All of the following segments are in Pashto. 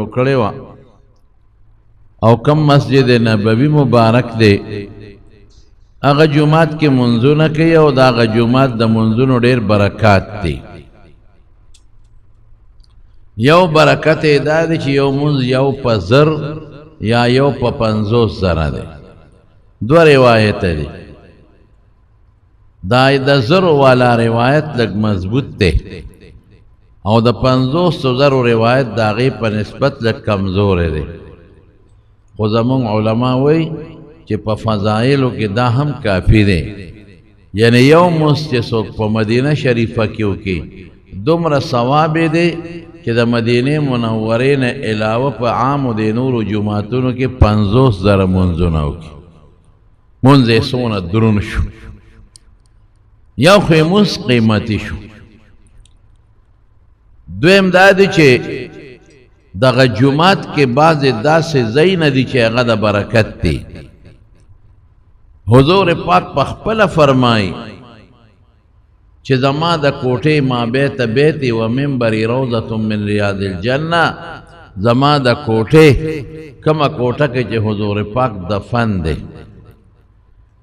شروع کړې وه او کم مسجد نبوي مبارک دی هغه جمعات کې منځونه کوي او دا هغه جمعات د منځونو ډېر برکات دی یو برکت یې دا دی چې یو منځ یو په 1000 یا یو په 50,000 دی دوه روایت دی دا د 1000 والا روایت لږ مضبوط دی او د 50,000 روایت د هغې په نسبت لږ کمزور دی خو زمونږ علما وایي چې په فضایلو کې دا هم کافی دی یعنی یو منځ چې څوک په مدینه شریفه کې وکړي دومره ثواب دی چې د مدینې منورې نه علاوه په عامو د نورو جوماتونو کې 50,000 منځونه وکړي منځ یې څومره درون شو یو خو یې منځ قیمتي شو دویم دا دی چې دغه جومات کې بعضې داسې ځای نه دي چې هغه د برکت دی حضور پاک پخپله فرمایي چې زما د کوټې ما بیت بیتی و منبری روضة من ریاض الجنه زما د کوټې کومه کوټه کې چې حضور پاک دفن دی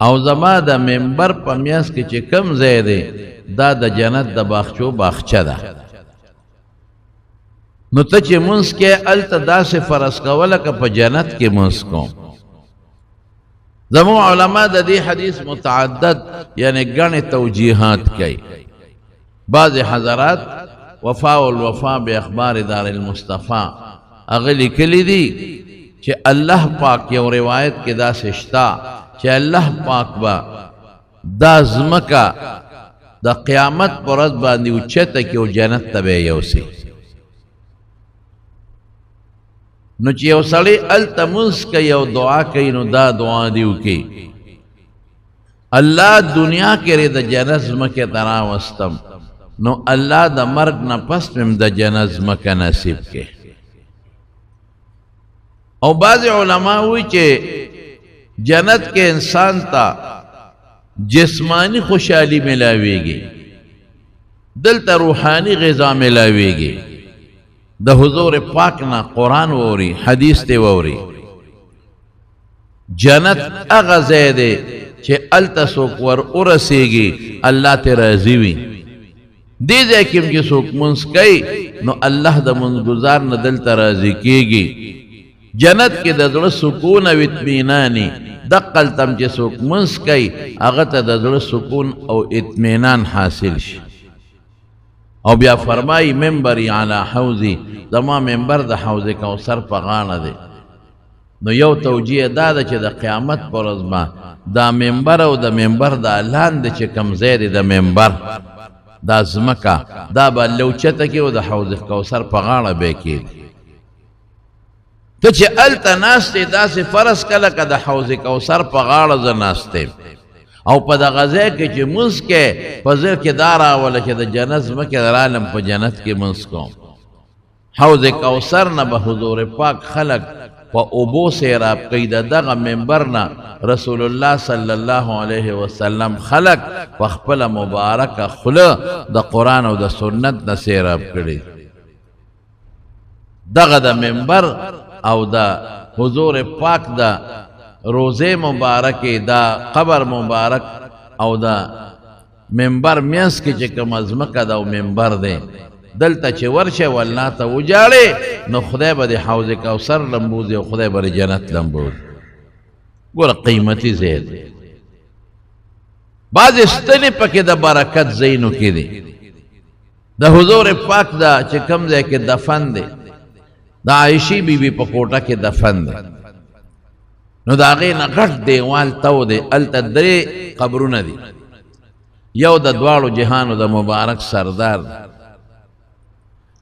او زما د منبر په میاس کې چې کم ځای دی دا د جنت د باغچو باغچه ده نو ته چې منځ کې هلته داسې فرض کوله که په جنت کې منځ کوم زموږ علما د دې حدیث متعدد یعنی ګڼې توجیحات کوي بعض حضرات وفاء الوفا باخبار دار المصطفى هغه لیکلي دي چې الله پاک یو روایت کې داسې شته چې الله پاک به دا ځمکه د قیامت پر ورځ باندې اوچته کړي او جنت ته به یې یوسي نو چې یو سړی هلته منځ کوي او دعا کوي نو دا دعا دې وکړي الله دنیا کې د جنت ځمکې ته راوستم نو الله د مرګ نه پس مې د جنت ځمکه نصیب کړي او بعض علما وایي چې جنت کې انسان ته جسمانی خوشحالي ملاویږي دلته روحانی غذا ملاویږي د حضور پاک نه قرآن ووري حدیث ته ووري جنت هغه ځای دی چې هلته څوک ور ورسیږي الله ته راضي وي دې ځای کې چې څوک منځ کوي نو الله د منځګزار نه دلته راضي کېږي جنت کې د زړه سکون او اطمینان دقل تم چې څوک منځ کوي هغه ته د زړه سکون او اطمینان حاصل شي او بیا فرمایي منبری علی حوضی زما منبر د حوض کوثر په غاړه دی نو یو توجیه دا ده چې د قیامت پر ورځ به دا منبر او د منبر دا لاندې چې کوم ځای دی د منبر دا ځمکه دا به لوچته کې او د حوض کوثر په غاړه به کېږي ته چې هلته ناست یې داسې فرض کله که د حوض کوثر په غاړه زه ناست یم او په دغه ځای کې چې منځ کې په ځای کې دا راوله چې د جنت ځمکې رالم په جنت کې منځ کوم حوض کوثر نه به حضور پاک خلق په اوبو سیراب کوي د دغه منبر نه رسول الله صلی الله علیه وسلم خلق په خپله مبارکه خوله د قرآن او د سنت نه سیراب کړي دغه د منبر او د حضور پاک د روزه مبارک دا قبر مبارک او دا منبر میاس کې چې کوم ځمکه دا او منبر دی دلته چې ورشه والله ته وجاړې نو خدای به د حوض کوثر لمبوزي او خدای به د جنت لمبوزي ګوره قیمتي ځای دی بعضې ستنې پکې د برکت ځایونو کې دي د حضور پاک دا چې کوم ځای کې دفن دی د عایشې بیبي په کوټه کې دفن دی نو د هغې نه غټ دیوال تو دی هلته 3 قبرونه دي یو د دواړو جهانو د مبارک سردار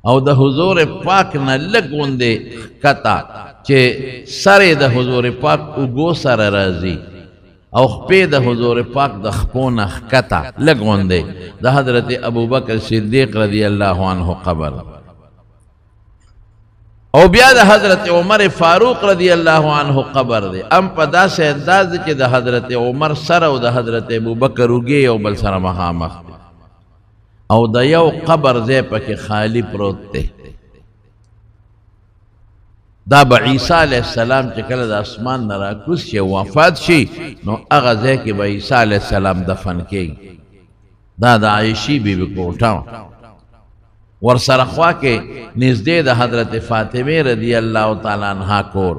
او د حضور پاک نه لږ غوندې ښکته چې سر د حضور پاک اوږو سره راځي او خپې د حضور پاک د خپو نه ښکته لږ غوندې د حضرت ابوبکر صدیق رضی الله عنه قبر او بیا د حضرت عمر فاروق رضی الله عنه قبر دی ام په داسې انداز دی چې د حضرت عمر سره او د حضرت ابوبکر اوږې یو بل سره مخامخ دی او د یو قبر ځای پکې خالی پروت دی دا به عیسی علیہ السلام چې کله د اسمان نه راکوز شي وفات شي نو هغه ځای کې به عیسی علیہ السلام دفن کېږي. دا د عایشې بیبي کوټه ورسره خوا کې نږدې د حضرت فاطمه رضی الله تعالی عنها کور.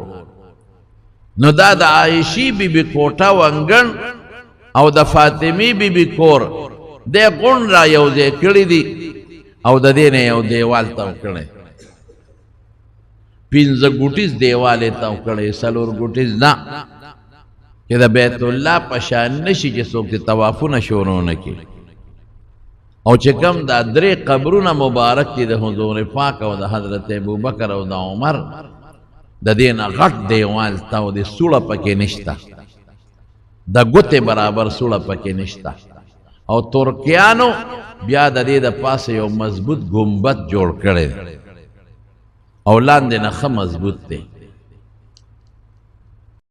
نو دا د عایشې بیبي کوټه وانګن او د فاطمه بیبي کور د غون را یو ځای کړی دي او د دې نه یو دیوال تاو کړی، 15 ګوټیز دیوال یې تاو کړی، 4 ګوټیز نه، چې د بیت الله په شان نشي چې څوک د طوافونه شروع نه کړي. او چې کوم دا 3 قبرونه مبارک دي د حضور پاک او د حضرت ابوبکر او د عمر، د دې نه غټ دیوال تاو دي، سوړه پکې نشته، د ګوتې برابر سوړه پکې نشته. او ترکیانو بیا د دې د پاسه یو مضبوط ګنبد جوړ کړی او لاندې نه ښه مضبوط دی.